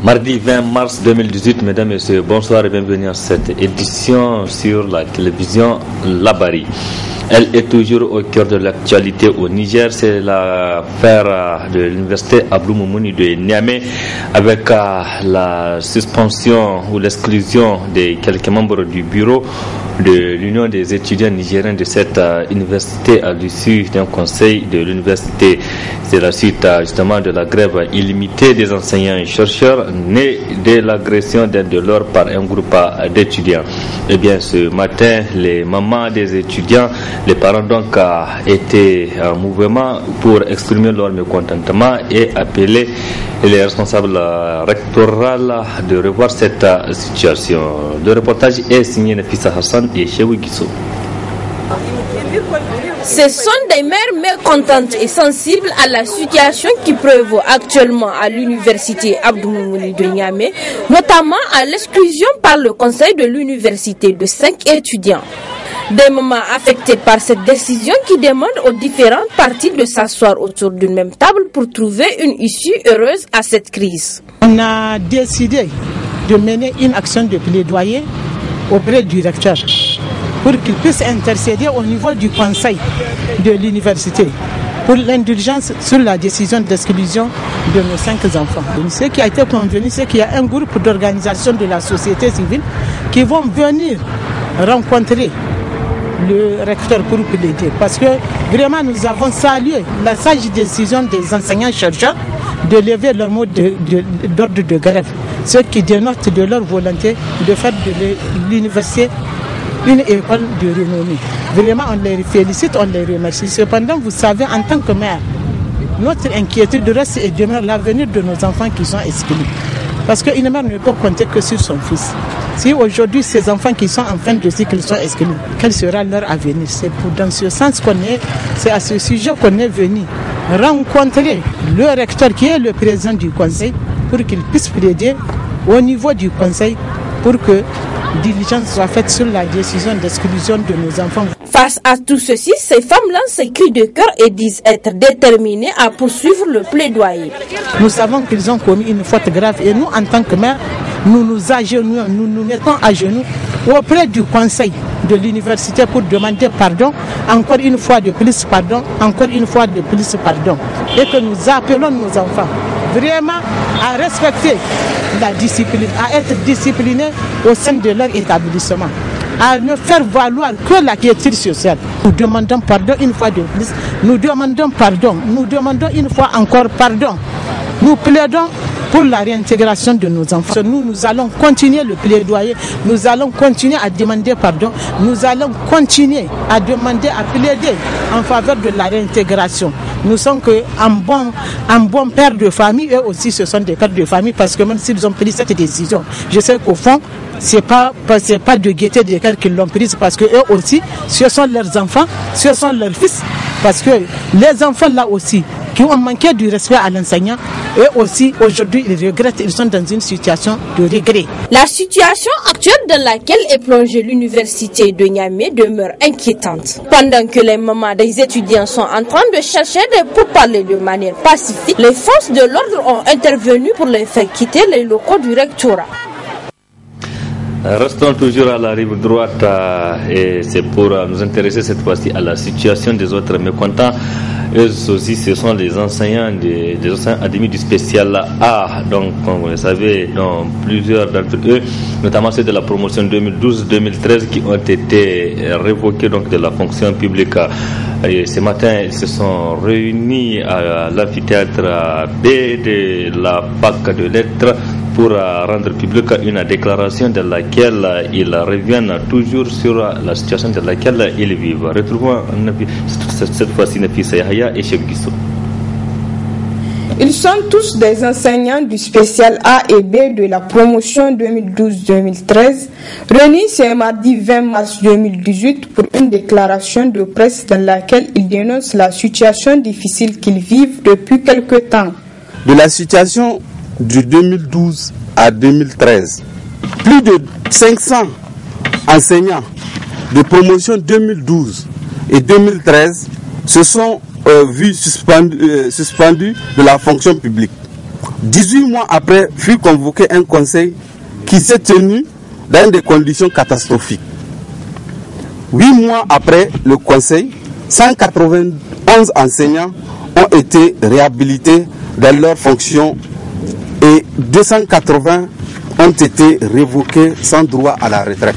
Mardi 20 mars 2018, mesdames et messieurs, bonsoir et bienvenue à cette édition sur la télévision Labari. Elle est toujours au cœur de l'actualité au Niger. C'est l'affaire de l'université Abdou Moumouni de Niamey avec la suspension ou l'exclusion de quelques membres du bureau de l'Union des étudiants nigériens de cette université à l'issue d'un conseil de l'université. C'est la suite justement de la grève illimitée des enseignants et chercheurs née de l'agression d'un de leurs par un groupe d'étudiants. Eh bien, ce matin, les mamans des étudiants, les parents donc étaient en mouvement pour exprimer leur mécontentement et appeler les responsables rectorales de revoir cette situation. Le reportage est signé Nafissa Hassan et Chewi Guissou. Ce sont des mères mécontentes et sensibles à la situation qui prévaut actuellement à l'université Abdou Moumouni de Niamey, notamment à l'exclusion par le conseil de l'université de 5 étudiants. Des mamans affectés par cette décision qui demandent aux différentes parties de s'asseoir autour d'une même table pour trouver une issue heureuse à cette crise. On a décidé de mener une action de plaidoyer auprès du recteur pour qu'il puisse intercéder au niveau du conseil de l'université pour l'indulgence sur la décision d'exclusion de nos 5 enfants. Ce qui a été convenu, c'est qu'il y a un groupe d'organisations de la société civile qui vont venir rencontrer le recteur pour plaider. Parce que vraiment nous avons salué la sage décision des enseignants-chercheurs de lever leur mot d'ordre de grève, ce qui dénote de leur volonté de faire de l'université une école de renommée. Vraiment, on les félicite, on les remercie. Cependant, vous savez, en tant que mère, notre inquiétude reste et demeure l'avenir de nos enfants qui sont exclus. Parce qu'une mère ne peut compter que sur son fils. Si aujourd'hui ces enfants qui sont en fin de cycle sont exclus, quel sera leur avenir? C'est dans ce sens c'est à ce sujet qu'on est venu rencontrer le recteur qui est le président du conseil pour qu'il puisse plaider au niveau du conseil pour que diligence soit faite sur la décision d'exclusion de nos enfants. Face à tout ceci, ces femmes lancent un cri de cœur et disent être déterminées à poursuivre le plaidoyer. Nous savons qu'ils ont commis une faute grave et nous, en tant que mères, nous nous mettons à genoux auprès du conseil de l'université pour demander pardon, encore une fois de plus pardon, encore une fois de plus pardon. Et que nous appelons nos enfants vraiment à respecter la discipline, à être disciplinés au sein de leur établissement, à ne faire valoir que la quiétude sociale. Nous demandons pardon une fois de plus, nous demandons pardon, nous demandons une fois encore pardon. Nous plaidons pour la réintégration de nos enfants. Nous allons continuer le plaidoyer, nous allons continuer à demander pardon, nous allons continuer à demander, à plaider en faveur de la réintégration. Nous sommes un bon père de famille, eux aussi ce sont des pères de famille parce que même s'ils ont pris cette décision, je sais qu'au fond, c'est pas de gaieté de cœur qu'ils l'ont prise parce que eux aussi, ce sont leurs enfants, ce sont leurs fils, parce que les enfants là aussi, qui ont manqué du respect à l'enseignant, eux aussi aujourd'hui ils regrettent, ils sont dans une situation de regret. La situation actuelle dans laquelle est plongée l'université de Niamey demeure inquiétante. Pendant que les mamans des étudiants sont en train de chercher des pourparlers de manière pacifique, les forces de l'ordre ont intervenu pour les faire quitter les locaux du rectorat. Restons toujours à la rive droite et c'est pour nous intéresser cette fois-ci à la situation des autres mécontents. Eux aussi, ce sont les enseignants des enseignants admis du spécial A. Donc, comme vous le savez, dans plusieurs d'entre eux, notamment ceux de la promotion 2012-2013 qui ont été révoqués donc, de la fonction publique. Et ce matin, ils se sont réunis à l'amphithéâtre B de la fac de lettres pour rendre publique une déclaration dans laquelle ils reviennent toujours sur la situation dans laquelle ils vivent. Retrouvons cette fois-ci Nafissa Yahya et Cheikh Guissou. Ils sont tous des enseignants du spécial A et B de la promotion 2012-2013, réunis ce mardi 20 mars 2018 pour une déclaration de presse dans laquelle ils dénoncent la situation difficile qu'ils vivent depuis quelque temps. De la situation du 2012 à 2013, plus de 500 enseignants de promotion 2012 et 2013 se sont vus suspendus de la fonction publique. 18 mois après, fut convoqué un conseil qui s'est tenu dans des conditions catastrophiques. 8 mois après le conseil, 191 enseignants ont été réhabilités dans leurs fonctions et 280 ont été révoqués sans droit à la retraite.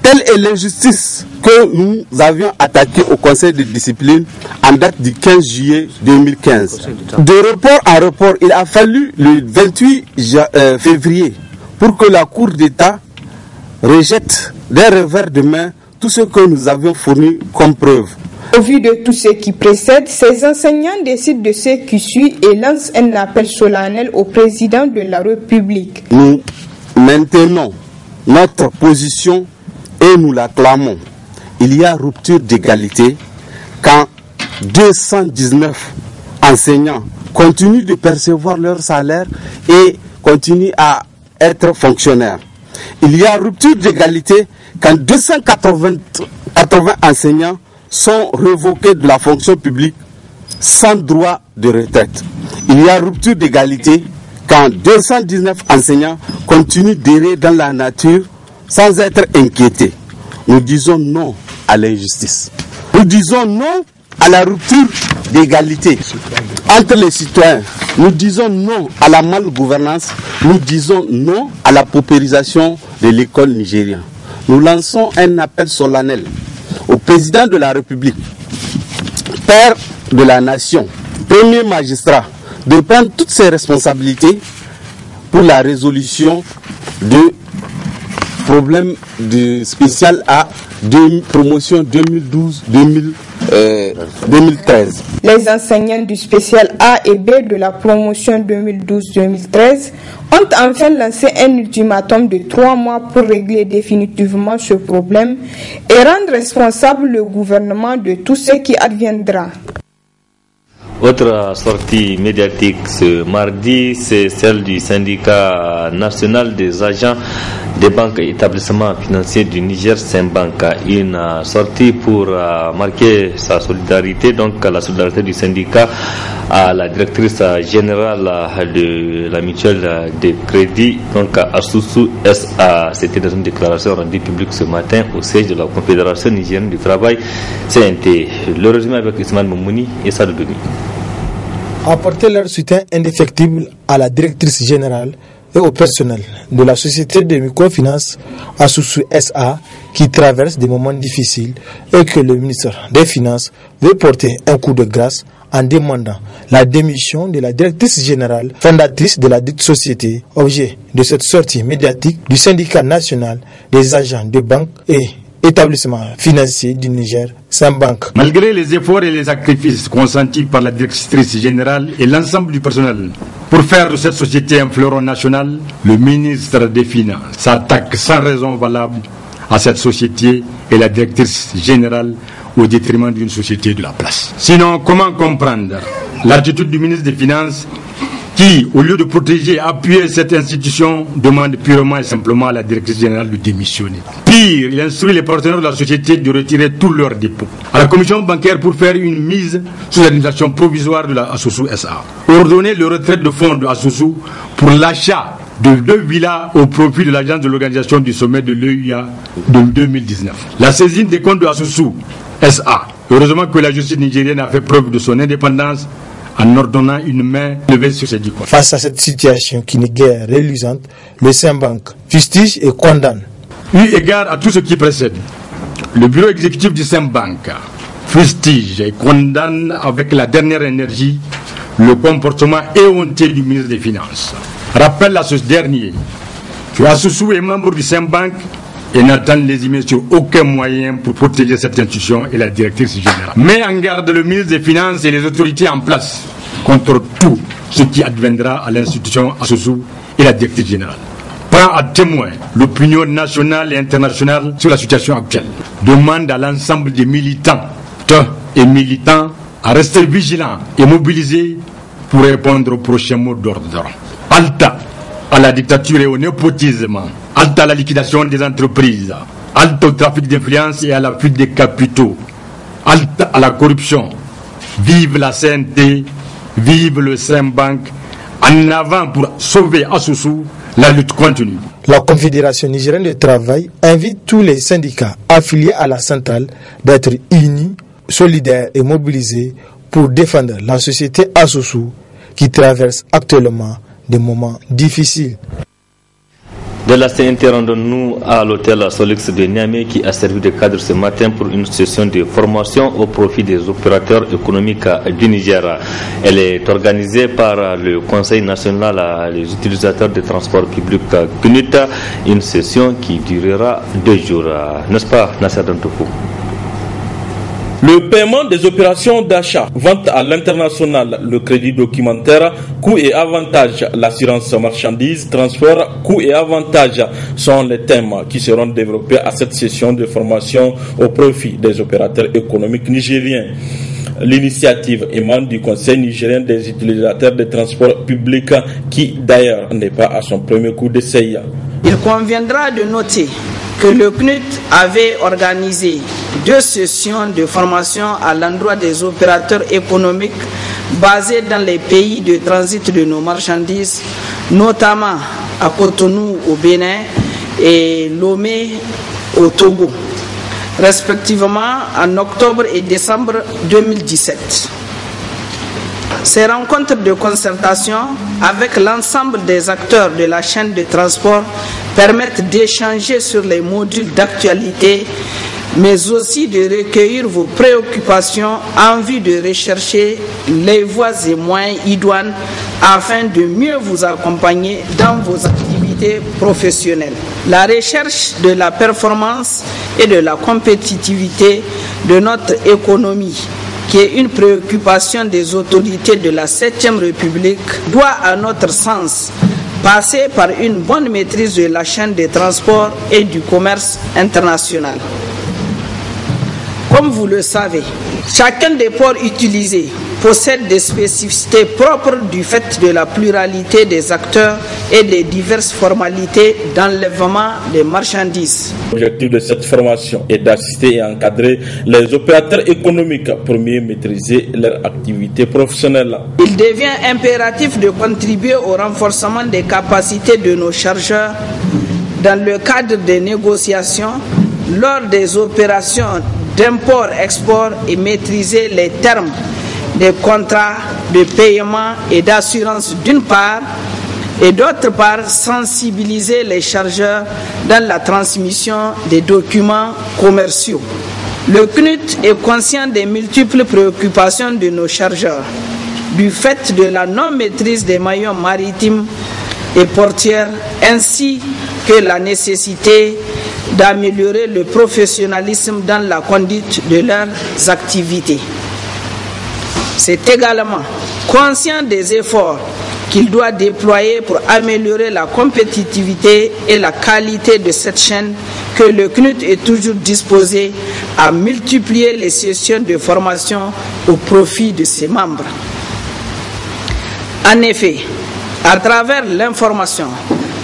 Telle est l'injustice que nous avions attaquée au Conseil de discipline en date du 15 juillet 2015. De report en report, il a fallu le 28 février pour que la Cour d'État rejette d'un revers de main tout ce que nous avions fourni comme preuve. Au vu de tout ce qui précède, ces enseignants décident de ce qui suit et lancent un appel solennel au président de la République. Nous maintenons notre position et nous la clamons. Il y a rupture d'égalité quand 219 enseignants continuent de percevoir leur salaire et continuent à être fonctionnaires. Il y a rupture d'égalité quand 280 enseignants sont révoqués de la fonction publique sans droit de retraite. Il y a rupture d'égalité quand 219 enseignants continuent d'errer dans la nature sans être inquiétés. Nous disons non à l'injustice. Nous disons non à la rupture d'égalité entre les citoyens. Nous disons non à la malgouvernance. Nous disons non à la paupérisation de l'école nigérienne. Nous lançons un appel solennel au président de la République, père de la nation, premier magistrat, de prendre toutes ses responsabilités pour la résolution de problèmes spécial à promotion 2012-2013. Les enseignants du spécial A et B de la promotion 2012-2013 ont enfin lancé un ultimatum de 3 mois pour régler définitivement ce problème et rendre responsable le gouvernement de tout ce qui adviendra. Autre sortie médiatique ce mardi, c'est celle du syndicat national des agents des banques et établissements financiers du Niger, Symbank. Une sortie pour marquer sa solidarité, donc la solidarité du syndicat à la directrice générale de la mutuelle de crédit, donc Asusu SA. C'était dans une déclaration rendue publique ce matin au siège de la Confédération nigérienne du travail, CNT. Le résumé avec Ismaël Moumouni et Sadou Demi. Apporter leur soutien indéfectible à la directrice générale et au personnel de la société de microfinance Asusu SA qui traverse des moments difficiles et que le ministre des Finances veut porter un coup de grâce en demandant la démission de la directrice générale fondatrice de la dite société, objet de cette sortie médiatique du syndicat national des agents de banque et établissement financier du Niger, Symbank. Malgré les efforts et les sacrifices consentis par la directrice générale et l'ensemble du personnel pour faire de cette société un fleuron national, le ministre des Finances s'attaque sans raison valable à cette société et la directrice générale au détriment d'une société de la place. Sinon, comment comprendre l'attitude du ministre des Finances qui, au lieu de protéger et appuyer cette institution, demande purement et simplement à la directrice générale de démissionner. Pire, il instruit les partenaires de la société de retirer tous leurs dépôts à la commission bancaire pour faire une mise sous l'administration provisoire de la Asusu SA. Ordonner le retrait de fonds de Asusu pour l'achat de 2 villas au profit de l'agence de l'organisation du sommet de l'EUA de 2019. La saisine des comptes de Asusu SA. Heureusement que la justice nigérienne a fait preuve de son indépendance en ordonnant une main levée sur ces 10 comptes. Face à cette situation qui n'est guère reluisante, le Symbank fustige et condamne. Eu égard à tout ce qui précède, le bureau exécutif du Symbank fustige et condamne avec la dernière énergie le comportement éhonté du ministre des Finances. Rappelle à ce dernier que Asusu est membre du Symbank et n'attend lésimer sur aucun moyen pour protéger cette institution et la directrice générale. Met en garde le ministre des Finances et les autorités en place contre tout ce qui adviendra à l'institution Asusu et la directrice générale. Prend à témoin l'opinion nationale et internationale sur la situation actuelle. Demande à l'ensemble des militants et militants à rester vigilants et mobilisés pour répondre aux prochains mots d'ordre. Alta à la dictature et au népotisme. Halte à la liquidation des entreprises, halte au trafic d'influence et à la fuite des capitaux, halte à la corruption. Vive la CNT, vive le Symbank, En avant pour sauver Asusu, la lutte continue. La Confédération nigérienne de travail invite tous les syndicats affiliés à la centrale d'être unis, solidaires et mobilisés pour défendre la société Asusu qui traverse actuellement des moments difficiles. De la CNT, rendons-nous à l'hôtel Solix de Niamey qui a servi de cadre ce matin pour une session de formation au profit des opérateurs économiques du Niger. Elle est organisée par le Conseil national des utilisateurs des transports publics CNUT, une session qui durera 2 jours. N'est-ce pas, Nasser Dantoufou? Le paiement des opérations d'achat, vente à l'international, le crédit documentaire, coûts et avantages, l'assurance marchandises, transport, coûts et avantages sont les thèmes qui seront développés à cette session de formation au profit des opérateurs économiques nigériens. L'initiative émane du Conseil nigérien des utilisateurs des transports publics qui d'ailleurs n'est pas à son premier coup d'essai. Il conviendra de noter que le CNUT avait organisé 2 sessions de formation à l'endroit des opérateurs économiques basés dans les pays de transit de nos marchandises, notamment à Cotonou au Bénin et Lomé au Togo, respectivement en octobre et décembre 2017. Ces rencontres de concertation avec l'ensemble des acteurs de la chaîne de transport permettent d'échanger sur les modules d'actualité, mais aussi de recueillir vos préoccupations en vue de rechercher les voies et moyens idoines afin de mieux vous accompagner dans vos activités professionnelles. La recherche de la performance et de la compétitivité de notre économie, qui est une préoccupation des autorités de la 7e République, doit à notre sens passer par une bonne maîtrise de la chaîne des transports et du commerce international. Comme vous le savez, chacun des ports utilisés possède des spécificités propres du fait de la pluralité des acteurs et des diverses formalités d'enlèvement des marchandises. L'objectif de cette formation est d'assister et encadrer les opérateurs économiques pour mieux maîtriser leur activité professionnelle. Il devient impératif de contribuer au renforcement des capacités de nos chargeurs dans le cadre des négociations lors des opérations d'import-export et maîtriser les termes des contrats de paiement et d'assurance d'une part, et d'autre part sensibiliser les chargeurs dans la transmission des documents commerciaux. Le CNUT est conscient des multiples préoccupations de nos chargeurs, du fait de la non-maîtrise des maillons maritimes et portières, ainsi que la nécessité d'améliorer le professionnalisme dans la conduite de leurs activités. C'est également conscient des efforts qu'il doit déployer pour améliorer la compétitivité et la qualité de cette chaîne que le CNUT est toujours disposé à multiplier les sessions de formation au profit de ses membres. En effet, à travers l'information,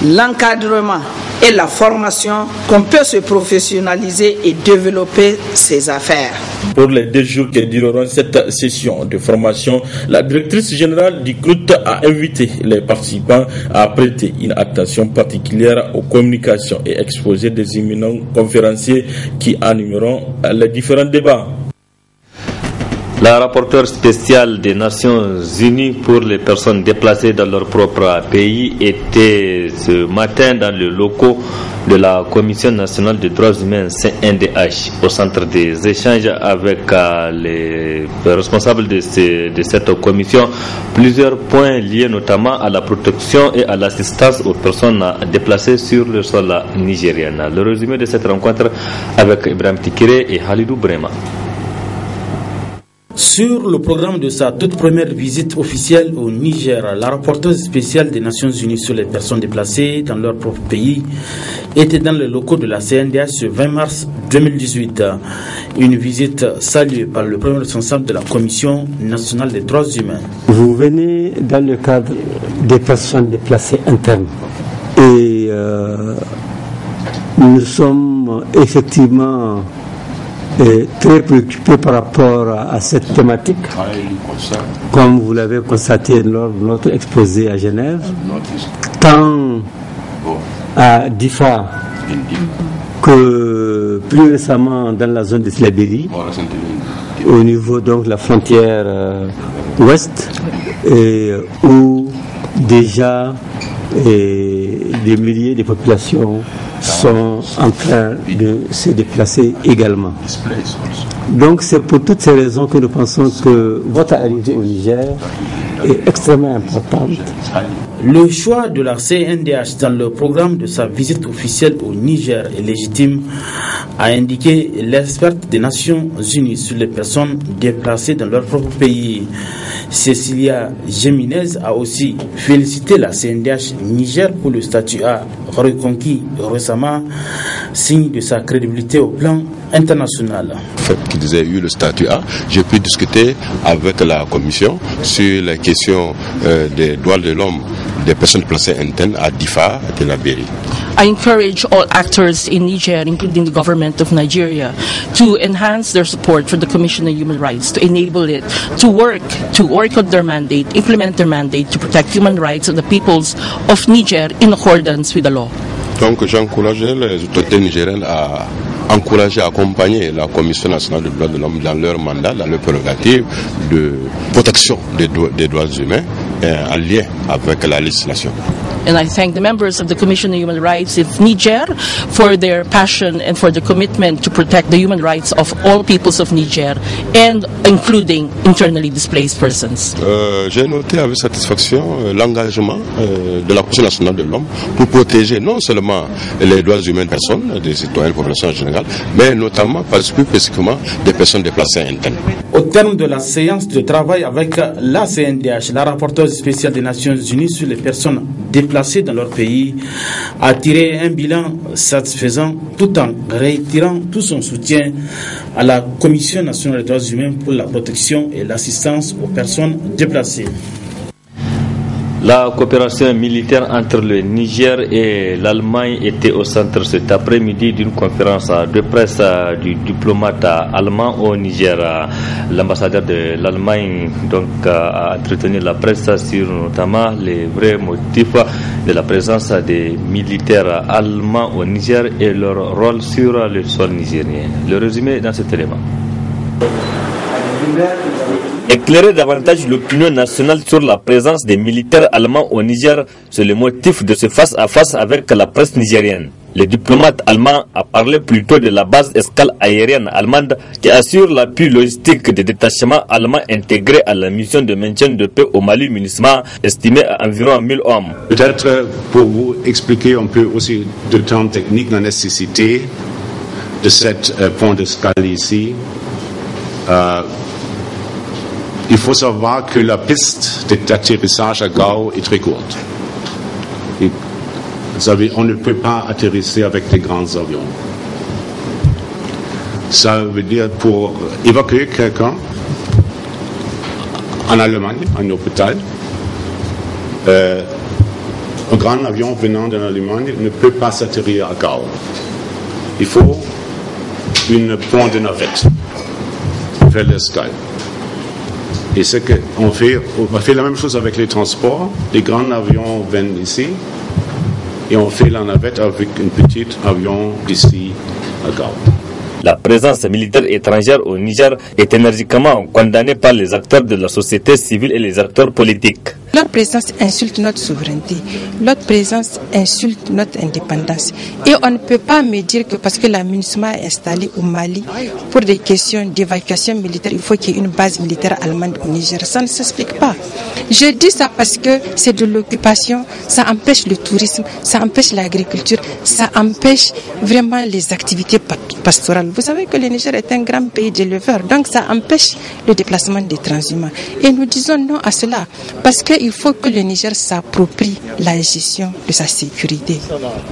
l'encadrement et la formation qu'on peut se professionnaliser et développer ses affaires. Pour les 2 jours qui dureront cette session de formation, la directrice générale du CNUT a invité les participants à prêter une attention particulière aux communications et exposer des éminents conférenciers qui animeront les différents débats. La rapporteure spéciale des Nations Unies pour les personnes déplacées dans leur propre pays était ce matin dans le locaux de la Commission nationale des droits humains CNDH au centre des échanges avec les responsables de cette commission. Plusieurs points liés notamment à la protection et à l'assistance aux personnes déplacées sur le sol nigérien. Le résumé de cette rencontre avec Ibrahim Tikire et Halidou Brema. Sur le programme de sa toute première visite officielle au Niger, la rapporteuse spéciale des Nations Unies sur les personnes déplacées dans leur propre pays était dans les locaux de la CNDH ce 20 mars 2018. Une visite saluée par le premier responsable de la Commission nationale des droits humains. Vous venez dans le cadre des personnes déplacées internes et nous sommes effectivement est très préoccupé par rapport à cette thématique. Comme vous l'avez constaté lors de notre exposé à Genève, tant à Difa que plus récemment dans la zone de Tillabéri, au niveau donc de la frontière ouest, où déjà des milliers de populations sont en train de se déplacer également. Donc c'est pour toutes ces raisons que nous pensons que votre arrivée au Niger est extrêmement importante. Le choix de la CNDH dans le programme de sa visite officielle au Niger est légitime, a indiqué l'experte des Nations Unies sur les personnes déplacées dans leur propre pays. Cecilia Jiménez a aussi félicité la CNDH Niger pour le statut A reconquis récemment, signe de sa crédibilité au plan international. Le fait qu'ils aient eu le statut A, j'ai pu discuter avec la Commission sur la question des droits de l'homme des personnes placées internes à Difa et Tillabéri. I encourage all actors in Niger, including the government of Nigeria, to enhance their support for the Commission on Human Rights, to enable it to work on their mandate, implement their mandate to protect human rights of the peoples of Niger in accordance with the law. Donc j'encourage les autorités nigériennes à encourager, à accompagner la Commission nationale des droits de l'homme dans leur mandat, dans leur prérogative de protection des droits humains en lien avec la législation. And I thank the members of the Commission on Human Rights in Niger for their passion and for the commitment to protect the human rights of all peoples of Niger, and including internally displaced persons. J'ai noté avec satisfaction l'engagement de la Commission nationale de l'homme pour protéger non seulement les droits humains des personnes, des citoyens, de la population en général, mais notamment, plus spécifiquement, des personnes déplacées internes. Au terme de la séance de travail avec la CNDH, la rapporteure spéciale des Nations Unies sur les personnes déplacées dans leur pays a tiré un bilan satisfaisant tout en réitérant tout son soutien à la Commission nationale des droits humains pour la protection et l'assistance aux personnes déplacées. La coopération militaire entre le Niger et l'Allemagne était au centre cet après-midi d'une conférence de presse du diplomate allemand au Niger. L'ambassadeur de l'Allemagne a entretenu la presse sur notamment les vrais motifs de la présence des militaires allemands au Niger et leur rôle sur le sol nigérien. Le résumé dans cet élément. Éclairer davantage l'opinion nationale sur la présence des militaires allemands au Niger, c'est le motif de ce face-à-face avec la presse nigérienne. Le diplomate allemand a parlé plutôt de la base escale aérienne allemande qui assure l'appui logistique des détachements allemands intégrés à la mission de maintien de paix au Mali MINUSMA, estimée à environ 1000 hommes. Peut-être pour vous expliquer un peu aussi de termes techniques la nécessité de cette pont d'escale ici. Il faut savoir que la piste d'atterrissage à Gao est très courte. Et, vous savez, on ne peut pas atterrisser avec des grands avions. Ça veut dire pour évacuer quelqu'un en Allemagne, en hôpital, un grand avion venant de l'Allemagne ne peut pas s'atterrir à Gao. Il faut une pont de navette pour faire l'escale. Et ce qu'on fait, on fait la même chose avec les transports. Les grands avions viennent ici et on fait la navette avec un petit avion ici à Gao. La présence militaire étrangère au Niger est énergiquement condamnée par les acteurs de la société civile et les acteurs politiques. Leur présence insulte notre souveraineté, leur présence insulte notre indépendance. Et on ne peut pas me dire que parce que la MINUSMA est installée au Mali, pour des questions d'évacuation militaire, il faut qu'il y ait une base militaire allemande au Niger. Ça ne s'explique pas. Je dis ça parce que c'est de l'occupation, ça empêche le tourisme, ça empêche l'agriculture, ça empêche vraiment les activités pastorales. Vous savez que le Niger est un grand pays d'éleveurs, donc ça empêche le déplacement des transhumants. Et nous disons non à cela, parce qu'il faut que le Niger s'approprie la gestion de sa sécurité.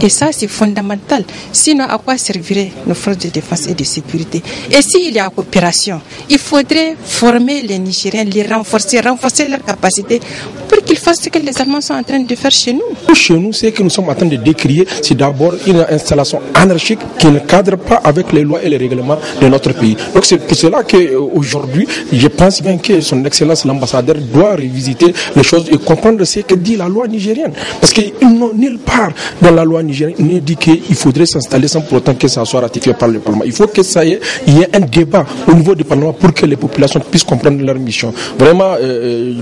Et ça, c'est fondamental. Sinon, à quoi serviraient nos forces de défense et de sécurité? Et s'il y a coopération, il faudrait former les Nigériens, les renforcer leur capacité pour qu'ils fassent ce que les Allemands sont en train de faire chez nous. Chez nous, ce que nous sommes en train de décrier, c'est d'abord une installation anarchique qui ne cadre pas avec les lois et les règlements de notre pays. Donc c'est pour cela qu'aujourd'hui, je pense bien que son Excellence l'ambassadeur doit revisiter les choses et comprendre ce que dit la loi nigérienne. Parce qu'il n'a nulle part dans la loi nigérienne ne dit qu'il faudrait s'installer sans pour autant que ça soit ratifié par le Parlement. Il faut que ça y ait un débat au niveau du Parlement pour que les populations puissent comprendre leur mission. Vraiment,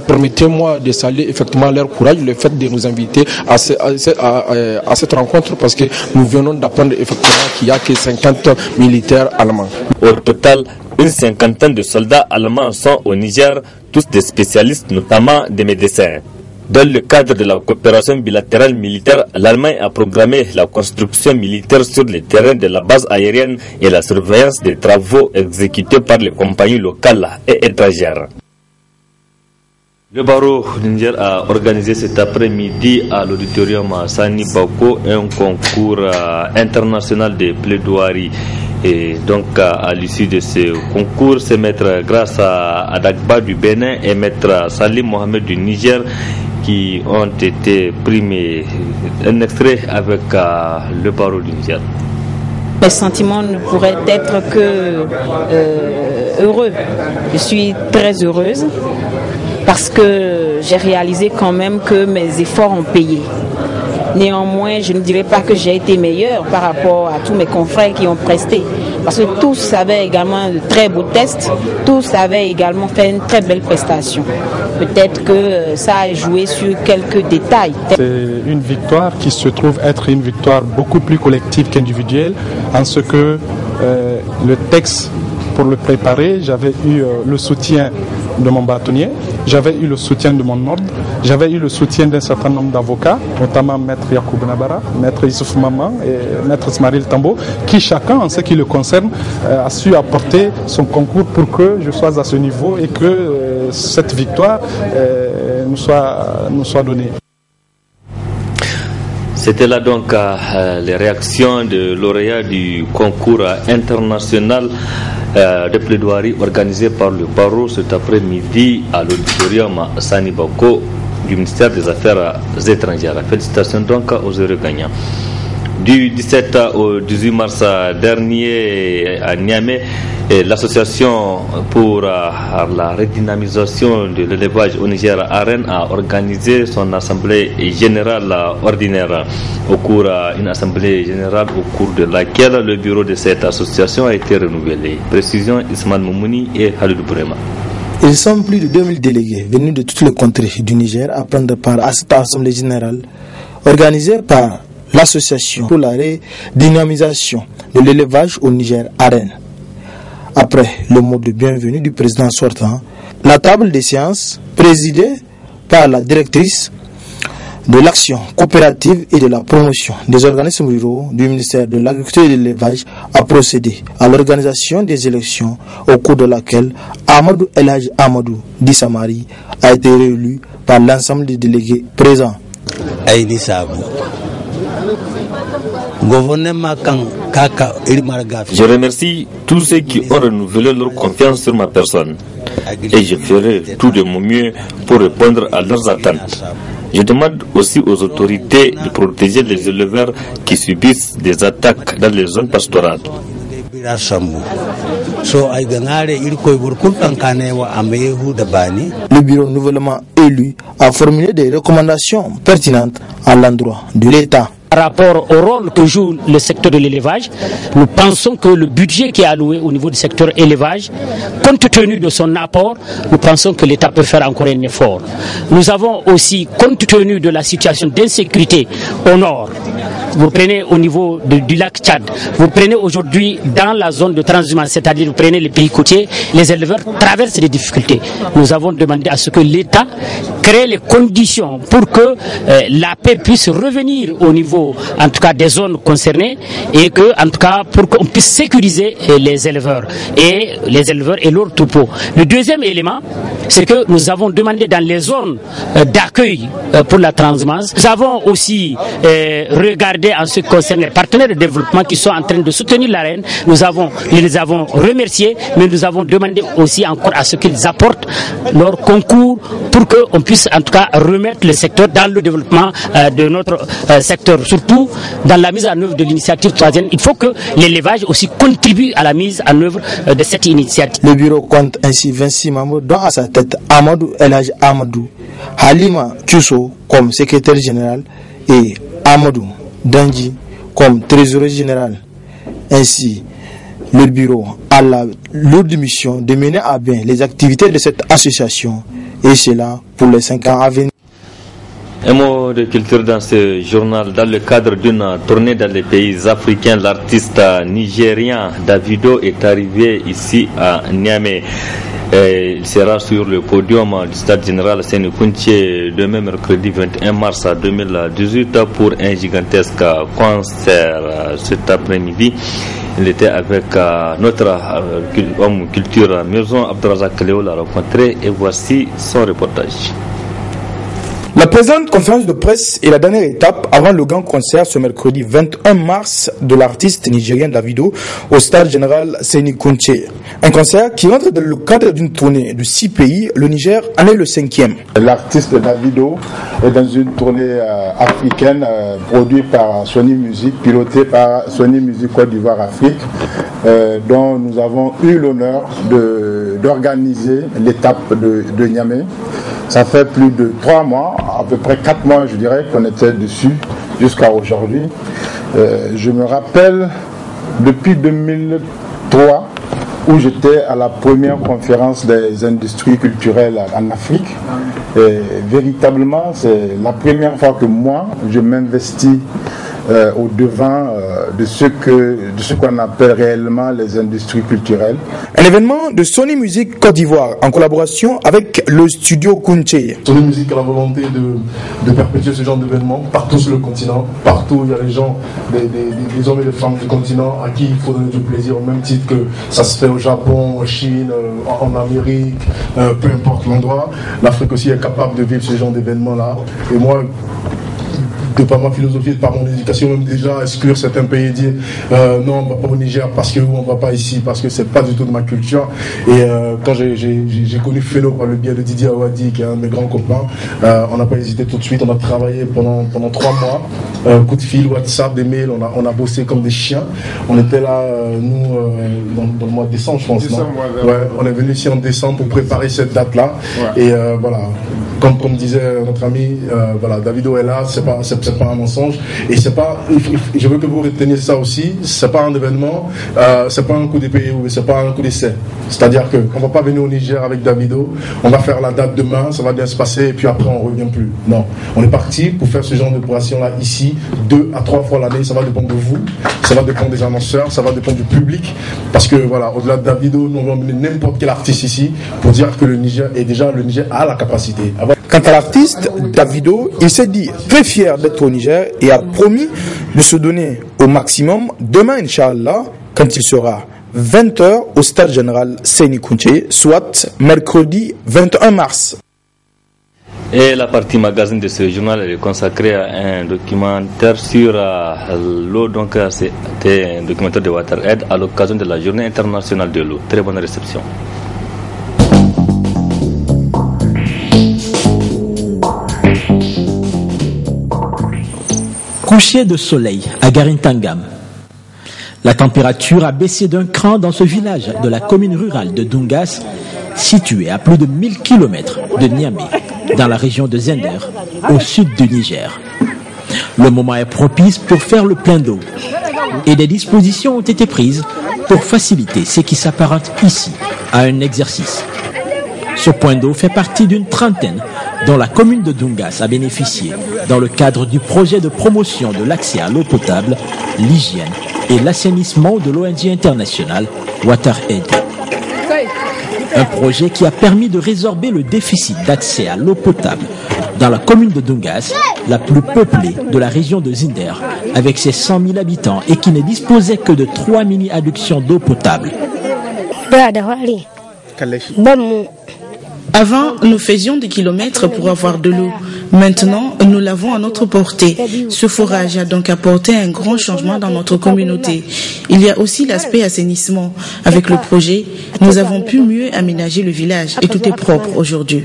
permettez-moi de saluer effectivement leur courage, le fait de nous inviter à cette rencontre parce que nous venons d'apprendre effectivement qu'il n'y a que 50 militaires allemands. Au total, une cinquantaine de soldats allemands sont au Niger, tous des spécialistes, notamment des médecins. Dans le cadre de la coopération bilatérale militaire, l'Allemagne a programmé la construction militaire sur les terrains de la base aérienne et la surveillance des travaux exécutés par les compagnies locales et étrangères. Le barreau du Niger a organisé cet après-midi à l'auditorium Sani Bako un concours international de plaidoirie. Et donc à l'issue de ce concours, c'est maître Grâce à Adagba du Bénin et maître Salim Mohamed du Niger qui ont été primés. Un extrait avec le barreau du Niger. Mes sentiments ne pourraient être que heureux. Je suis très heureuse parce que j'ai réalisé quand même que mes efforts ont payé. Néanmoins, je ne dirais pas que j'ai été meilleure par rapport à tous mes confrères qui ont presté. Parce que tous avaient également de très beaux tests, tous avaient également fait une très belle prestation. Peut-être que ça a joué sur quelques détails. C'est une victoire qui se trouve être une victoire beaucoup plus collective qu'individuelle, en ce que le texte, pour le préparer, j'avais eu le soutien de mon bâtonnier, j'avais eu le soutien de mon ordre, j'avais eu le soutien d'un certain nombre d'avocats, notamment Maître Yacoub Nabara, Maître Issouf Maman et Maître Smaril Tambo, qui chacun, en ce qui le concerne, a su apporter son concours pour que je sois à ce niveau et que cette victoire nous soit donnée. C'était là donc les réactions de lauréats du concours international de plaidoirie organisé par le barreau cet après-midi à l'auditorium Sani Bako du ministère des Affaires étrangères. Félicitations donc aux heureux gagnants. Du 17 au 18 mars dernier à Niamey, l'association pour la redynamisation de l'élevage au Niger à Rennes a organisé son assemblée générale ordinaire. Une assemblée générale au cours de laquelle le bureau de cette association a été renouvelé. Précision Ismaël Moumouni et Halidou Bourema. Ils sont plus de 2000 délégués venus de toutes les contrées du Niger à prendre part à cette assemblée générale organisée par l'association pour la redynamisation de l'élevage au Niger à Rennes. Après le mot de bienvenue du président sortant, la table des séances, présidée par la directrice de l'action coopérative et de la promotion des organismes ruraux du ministère de l'Agriculture et de l'Élevage, a procédé à l'organisation des élections au cours de laquelle Amadou Elhaj Amadou Dissamari a été réélu par l'ensemble des délégués présents. Je remercie tous ceux qui ont renouvelé leur confiance sur ma personne et je ferai tout de mon mieux pour répondre à leurs attentes. Je demande aussi aux autorités de protéger les éleveurs qui subissent des attaques dans les zones pastorales. Le bureau nouvellement élu a formulé des recommandations pertinentes à l'endroit de l'État. Par rapport au rôle que joue le secteur de l'élevage, nous pensons que le budget qui est alloué au niveau du secteur élevage, compte tenu de son apport, nous pensons que l'État peut faire encore un effort. Nous avons aussi, compte tenu de la situation d'insécurité au nord, vous prenez au niveau du lac Tchad, vous prenez aujourd'hui dans la zone de transhumance, c'est-à-dire vous prenez les pays côtiers, les éleveurs traversent des difficultés. Nous avons demandé à ce que l'État crée les conditions pour que la paix puisse revenir au niveau, en tout cas, des zones concernées et que, en tout cas, pour qu'on puisse sécuriser les éleveurs et leurs troupeaux. Le deuxième élément, c'est que nous avons demandé dans les zones d'accueil pour la transhumance. Nous avons aussi regardé en ce qui concerne les partenaires de développement qui sont en train de soutenir la reine. Nous les avons remerciés, mais nous avons demandé aussi encore à ce qu'ils apportent leur concours pour qu'on puisse en tout cas remettre le secteur dans le développement de notre secteur, surtout dans la mise en œuvre de l'initiative troisième. Il faut que l'élevage aussi contribue à la mise en œuvre de cette initiative. Le bureau compte ainsi 26 membres, dont à sa tête Amadou Elhaj Amadou, Halima Kuso comme secrétaire général et Amadou Danji comme trésorier général. Ainsi, le bureau a la lourde mission de mener à bien les activités de cette association, et cela pour les 5 ans à venir. Un mot de culture dans ce journal. Dans le cadre d'une tournée dans les pays africains, l'artiste nigérien Davido est arrivé ici à Niamey. Il sera sur le podium du stade général Séné-Kounché demain mercredi 21 mars 2018 pour un gigantesque concert. Cet après-midi, il était avec notre homme culture maison Abdrazak Léo l'a rencontré et voici son reportage. La présente conférence de presse est la dernière étape avant le grand concert ce mercredi 21 mars de l'artiste nigérien Davido au stade général Séné-Kounché. Un concert qui rentre dans le cadre d'une tournée de 6 pays. Le Niger en est le 5e. L'artiste Davido est dans une tournée africaine produite par Sony Music, pilotée par Sony Music Côte d'Ivoire Afrique, dont nous avons eu l'honneur d'organiser l'étape de Niamey. Ça fait plus de 3 mois, à peu près 4 mois je dirais qu'on était dessus jusqu'à aujourd'hui. Je me rappelle depuis 2003 où j'étais à la première conférence des industries culturelles en Afrique. Et véritablement, c'est la première fois que moi je m'investis au devant de ce qu'on appelle réellement les industries culturelles. Un événement de Sony Music Côte d'Ivoire en collaboration avec le studio Kounché. Sony Music a la volonté de perpétuer ce genre d'événement partout sur le continent. Partout il y a les gens, des hommes et des femmes du continent à qui il faut donner du plaisir, au même titre que ça se fait au Japon, en Chine, en Amérique, peu importe l'endroit. L'Afrique aussi est capable de vivre ce genre d'événement-là. Et moi, de par ma philosophie, de par mon éducation, même déjà exclure certains pays et dire non, on ne va pas au Niger parce que on ne va pas ici, parce que c'est pas du tout de ma culture. Et quand j'ai connu Felo par le biais de Didier Awadi, qui est un de mes grands copains, on n'a pas hésité tout de suite. On a travaillé pendant 3 mois, coup de fil, WhatsApp, des mails, on a bossé comme des chiens. On était là, nous, dans le mois de décembre, je pense. Ouais, on est venu ici en décembre pour préparer cette date-là. Ouais. Et voilà, comme disait notre ami, voilà, Davido est là, c'est pas un mensonge, et c'est pas, je veux que vous reteniez ça aussi, c'est pas un événement, c'est pas un coup d'épée, c'est pas un coup d'essai. C'est-à-dire qu'on va pas venir au Niger avec Davido, on va faire la date demain, ça va bien se passer et puis après on revient plus. Non, on est parti pour faire ce genre d'opération là ici 2 à 3 fois l'année. Ça va dépendre de vous, ça va dépendre des annonceurs, ça va dépendre du public, parce que voilà, au-delà de Davido, nous on va emmener n'importe quel artiste ici pour dire que le Niger a la capacité. Quant à l'artiste Davido, il s'est dit très fier d'être au Niger et a promis de se donner au maximum demain, Inch'Allah, quand il sera 20h au stade général Séné-Kounché, soit mercredi 21 mars. Et la partie magazine de ce journal est consacrée à un documentaire sur l'eau. Donc c'était un documentaire de WaterAid à l'occasion de la Journée internationale de l'eau. Très bonne réception. Coucher de soleil à Garintangam. La température a baissé d'un cran dans ce village de la commune rurale de Dungas, situé à plus de 1000 km de Niamey, dans la région de Zender, au sud du Niger. Le moment est propice pour faire le plein d'eau et des dispositions ont été prises pour faciliter ce qui s'apparente ici à un exercice. Ce point d'eau fait partie d'une trentaine dont la commune de Dungas a bénéficié dans le cadre du projet de promotion de l'accès à l'eau potable, l'hygiène et l'assainissement de l'ONG internationale WaterAid. Un projet qui a permis de résorber le déficit d'accès à l'eau potable dans la commune de Dungas, la plus peuplée de la région de Zinder, avec ses 100 000 habitants et qui ne disposait que de 3 mini-adductions d'eau potable. Avant, nous faisions des kilomètres pour avoir de l'eau. Maintenant, nous l'avons à notre portée. Ce forage a donc apporté un grand changement dans notre communauté. Il y a aussi l'aspect assainissement. Avec le projet, nous avons pu mieux aménager le village et tout est propre aujourd'hui.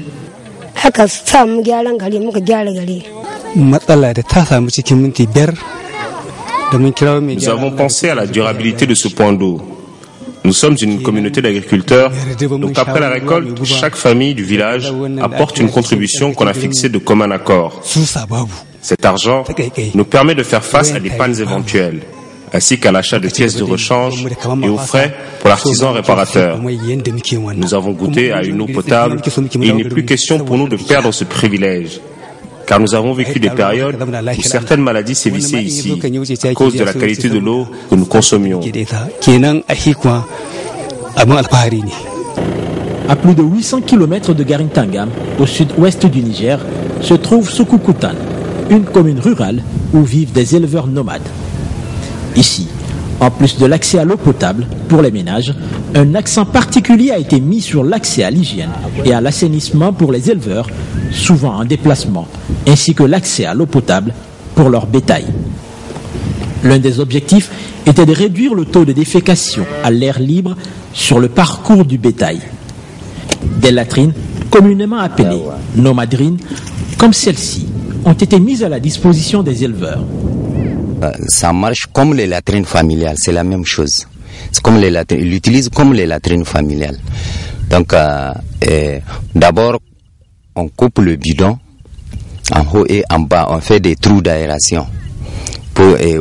Nous avons pensé à la durabilité de ce point d'eau. Nous sommes une communauté d'agriculteurs, donc après la récolte, chaque famille du village apporte une contribution qu'on a fixée de commun accord. Cet argent nous permet de faire face à des pannes éventuelles, ainsi qu'à l'achat de pièces de rechange et aux frais pour l'artisan réparateur. Nous avons goûté à une eau potable et il n'est plus question pour nous de perdre ce privilège. Car nous avons vécu des périodes où certaines maladies sévissaient ici à cause de la qualité de l'eau que nous consommions. À plus de 800 km de Garintangam, au sud-ouest du Niger, se trouve Soukoukoutane, une commune rurale où vivent des éleveurs nomades. Ici, en plus de l'accès à l'eau potable pour les ménages, un accent particulier a été mis sur l'accès à l'hygiène et à l'assainissement pour les éleveurs, souvent en déplacement, ainsi que l'accès à l'eau potable pour leur bétail. L'un des objectifs était de réduire le taux de défécation à l'air libre sur le parcours du bétail. Des latrines, communément appelées nomadrines, comme celles-ci, ont été mises à la disposition des éleveurs. Ça marche comme les latrines familiales, c'est la même chose. C'est comme les latrines, ils l'utilisent comme les latrines familiales. Donc, d'abord, on coupe le bidon en haut et en bas, on fait des trous d'aération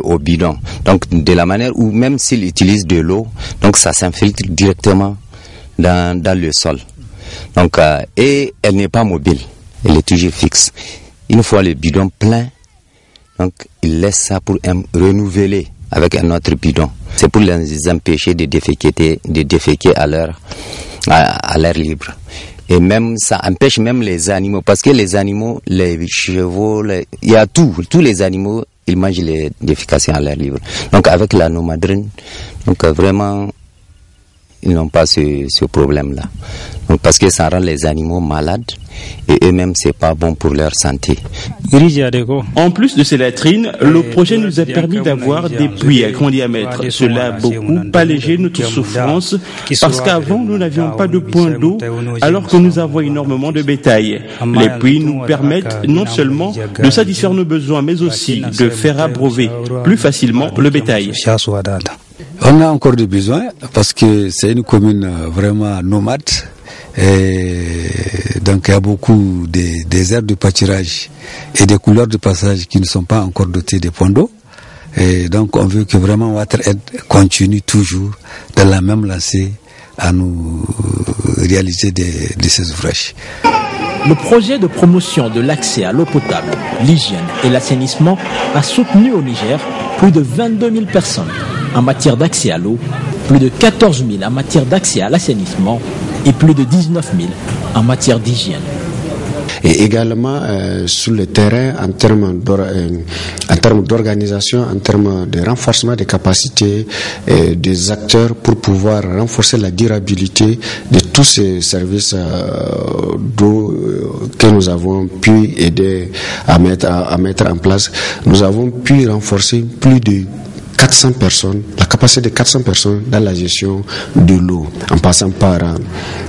au bidon. Donc, de la manière où même s'ils utilisent de l'eau, donc ça s'infiltre directement dans le sol. Donc, et elle n'est pas mobile, elle est toujours fixe. Une fois le bidon plein, donc ils laissent ça pour renouveler avec un autre bidon. C'est pour les empêcher de déféquer à l'air libre. Et même ça empêche même les animaux, parce que les animaux, les chevaux, il y a tous les animaux, ils mangent les défécations à l'air libre. Donc avec la nomadrine, donc vraiment, ils n'ont pas ce problème-là. Donc parce que ça rend les animaux malades et eux-mêmes c'est pas bon pour leur santé. En plus de ces latrines, le projet nous a permis d'avoir des puits à grand diamètre. Cela a beaucoup allégé notre souffrance parce qu'avant nous n'avions pas de point d'eau alors que nous avons énormément de bétail. Les puits nous permettent non seulement de satisfaire nos besoins mais aussi de faire abreuver plus facilement le bétail. On a encore des besoins parce que c'est une commune vraiment nomade. Et donc il y a beaucoup des aires de pâturage et des couloirs de passage qui ne sont pas encore dotés de points d'eau. Et donc on veut que vraiment WaterAid continue toujours dans la même lancée à nous réaliser de ces ouvrages. Le projet de promotion de l'accès à l'eau potable, l'hygiène et l'assainissement a soutenu au Niger plus de 22 000 personnes en matière d'accès à l'eau, plus de 14 000 en matière d'accès à l'assainissement et plus de 19 000 en matière d'hygiène. Et également sur le terrain en termes d'organisation, en termes de renforcement des capacités des acteurs pour pouvoir renforcer la durabilité de tous ces services d'eau que nous avons pu aider à mettre en place. Nous avons pu renforcer plus de 400 personnes, la capacité de 400 personnes dans la gestion de l'eau, en passant par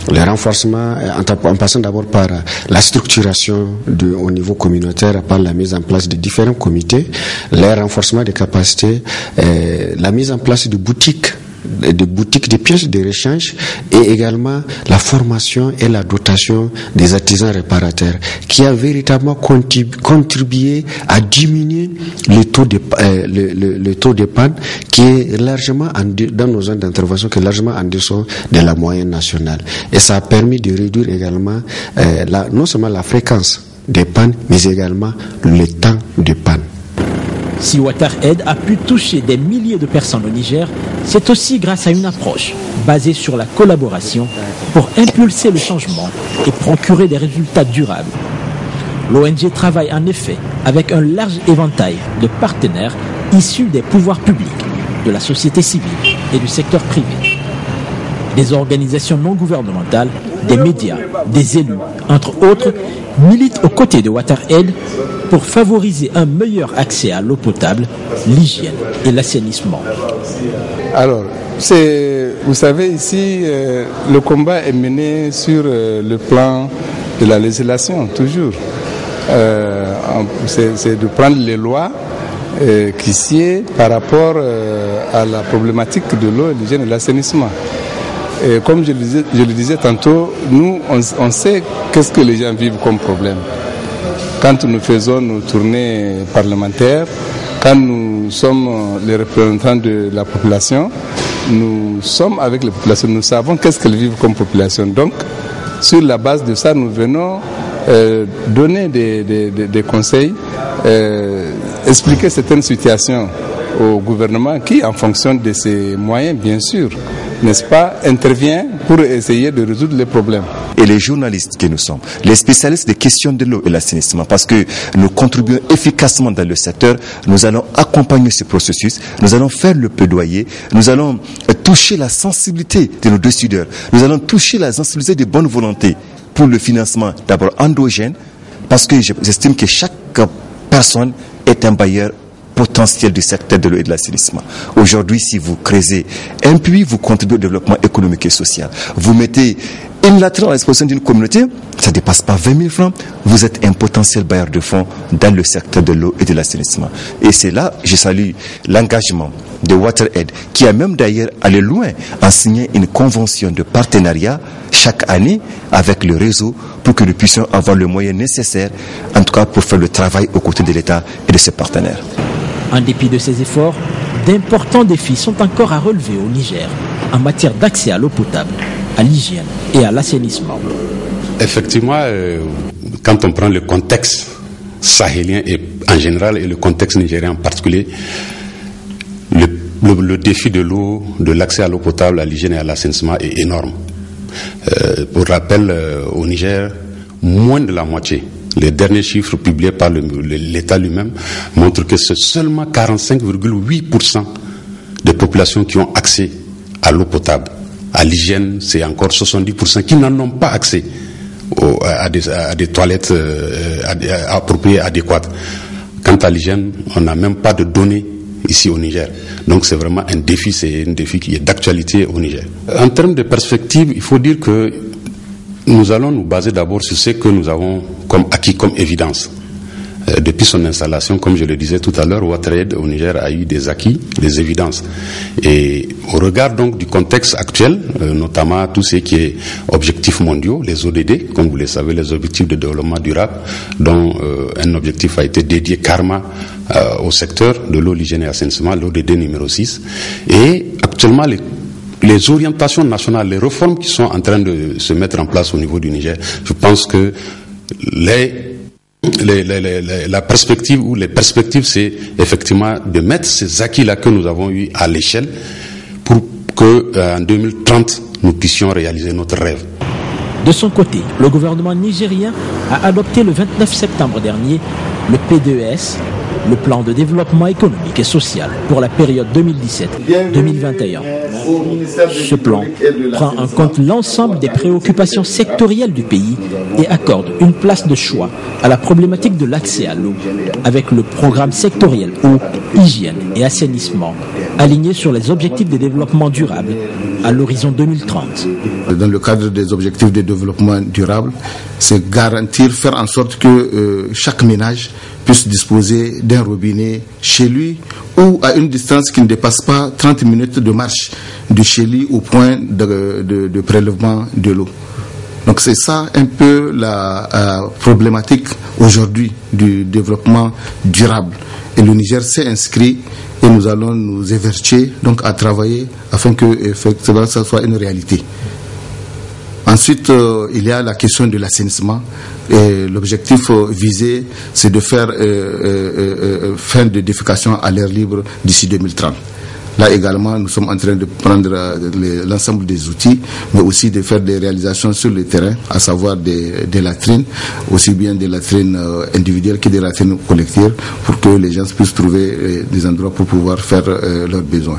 le renforcement, en passant d'abord par la structuration au niveau communautaire, par la mise en place de différents comités, le renforcement des capacités, la mise en place de boutiques, de pièces de rechange et également la formation et la dotation des artisans réparateurs qui a véritablement contribué à diminuer le taux de panne qui est largement dans nos zones d'intervention qui est largement en dessous de la moyenne nationale et ça a permis de réduire également non seulement la fréquence des pannes mais également le temps de panne. Si WaterAid a pu toucher des milliers de personnes au Niger, c'est aussi grâce à une approche basée sur la collaboration pour impulser le changement et procurer des résultats durables. L'ONG travaille en effet avec un large éventail de partenaires issus des pouvoirs publics, de la société civile et du secteur privé. Des organisations non gouvernementales, des médias, des élus, entre autres, militent aux côtés de WaterAid pour favoriser un meilleur accès à l'eau potable, l'hygiène et l'assainissement. Alors, vous savez, ici, le combat est mené sur le plan de la législation, toujours. C'est de prendre les lois qui sied par rapport à la problématique de l'eau, l'hygiène et l'assainissement. Et comme je le disais tantôt, nous, on sait qu'est-ce que les gens vivent comme problème. Quand nous faisons nos tournées parlementaires, quand nous sommes les représentants de la population, nous sommes avec les populations, nous savons qu'est-ce qu'elles vivent comme population. Donc, sur la base de ça, nous venons donner des conseils, expliquer certaines situations au gouvernement qui, en fonction de ses moyens, bien sûr, n'est-ce pas, intervient pour essayer de résoudre les problèmes. Et les journalistes que nous sommes, les spécialistes des questions de l'eau et l'assainissement, parce que nous contribuons efficacement dans le secteur, nous allons accompagner ce processus, nous allons faire le plaidoyer, nous allons toucher la sensibilité de nos décideurs, nous allons toucher la sensibilité de bonne volonté pour le financement d'abord endogène, parce que j'estime que chaque personne est un bailleur potentiel du secteur de l'eau et de l'assainissement. Aujourd'hui, si vous creusez un puits, vous contribuez au développement économique et social. Vous mettez unilatéralement à l'exposition d'une communauté, ça ne dépasse pas 20 000 francs, vous êtes un potentiel bailleur de fonds dans le secteur de l'eau et de l'assainissement. Et c'est là, je salue l'engagement de WaterAid, qui a même d'ailleurs allé loin en signant une convention de partenariat chaque année avec le réseau pour que nous puissions avoir le moyen nécessaire, en tout cas pour faire le travail aux côtés de l'État et de ses partenaires. En dépit de ces efforts, d'importants défis sont encore à relever au Niger en matière d'accès à l'eau potable, à l'hygiène et à l'assainissement. Effectivement, quand on prend le contexte sahélien et en général et le contexte nigérien en particulier, le défi de l'eau, de l'accès à l'eau potable, à l'hygiène et à l'assainissement est énorme. Pour rappel, au Niger, moins de la moitié. Les derniers chiffres publiés par l'État lui-même montrent que c'est seulement 45,8% des populations qui ont accès à l'eau potable. À l'hygiène, c'est encore 70% qui n'en ont pas accès à des toilettes appropriées, adéquates. Quant à l'hygiène, on n'a même pas de données ici au Niger. Donc c'est vraiment un défi, qui est d'actualité au Niger. En termes de perspective, il faut dire que nous allons nous baser d'abord sur ce que nous avons comme acquis, comme évidence. Depuis son installation, comme je le disais tout à l'heure, WaterAid au Niger a eu des acquis, des évidences. Et au regard donc du contexte actuel, notamment tout ce qui est objectifs mondiaux, les ODD, comme vous le savez, les objectifs de développement durable, dont un objectif a été dédié carrément au secteur de l'eau, l'hygiène et l'assainissement, l'ODD numéro 6. Et actuellement, les orientations nationales, les réformes qui sont en train de se mettre en place au niveau du Niger, je pense que la perspective ou les perspectives, c'est effectivement de mettre ces acquis-là que nous avons eus à l'échelle pour que en 2030, nous puissions réaliser notre rêve. De son côté, le gouvernement nigérien a adopté le 29 septembre dernier le PDES, le plan de développement économique et social pour la période 2017-2021. Ce plan prend en compte l'ensemble des préoccupations sectorielles du pays et accorde une place de choix à la problématique de l'accès à l'eau, avec le programme sectoriel eau, hygiène et assainissement, aligné sur les objectifs de développement durable à l'horizon 2030. Dans le cadre des objectifs de développement durable, c'est garantir, faire en sorte que chaque ménage puisse disposer d'un robinet chez lui ou à une distance qui ne dépasse pas 30 minutes de marche de chez lui au point de prélèvement de l'eau. Donc c'est ça un peu la problématique aujourd'hui du développement durable. Et le Niger s'est inscrit et nous allons nous évertuer donc à travailler afin que effectivement ça soit une réalité. Ensuite, il y a la question de l'assainissement. L'objectif visé, c'est de faire fin de défécation à l'air libre d'ici 2030. Là également, nous sommes en train de prendre l'ensemble des outils, mais aussi de faire des réalisations sur le terrain, à savoir des latrines, aussi bien des latrines individuelles que des latrines collectives, pour que les gens puissent trouver des endroits pour pouvoir faire leurs besoins.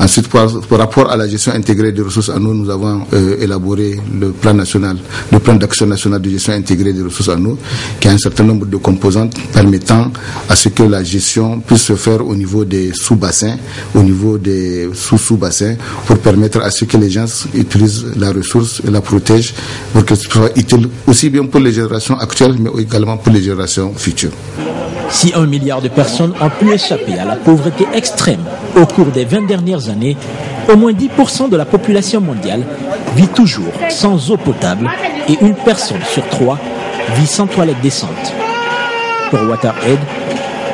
Ensuite, par rapport à la gestion intégrée des ressources en eau, nous avons élaboré le plan d'action national de gestion intégrée des ressources en eau, qui a un certain nombre de composantes permettant à ce que la gestion puisse se faire au niveau des sous-bassins, au niveau des sous-sous-bassins, pour permettre à ce que les gens utilisent la ressource et la protègent, pour que ce soit utile aussi bien pour les générations actuelles, mais également pour les générations futures. Si 1 milliard de personnes ont pu échapper à la pauvreté extrême au cours des 20 dernières années, au moins 10% de la population mondiale vit toujours sans eau potable et 1 personne sur 3 vit sans toilette décente. Pour WaterAid,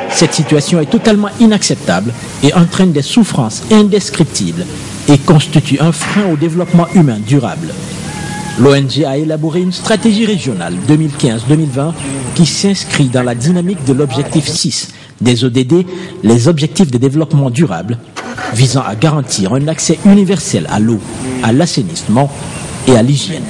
cette situation est totalement inacceptable et entraîne des souffrances indescriptibles et constitue un frein au développement humain durable. L'ONG a élaboré une stratégie régionale 2015-2020 qui s'inscrit dans la dynamique de l'objectif 6 des ODD, les objectifs de développement durable, visant à garantir un accès universel à l'eau, à l'assainissement et à l'hygiène.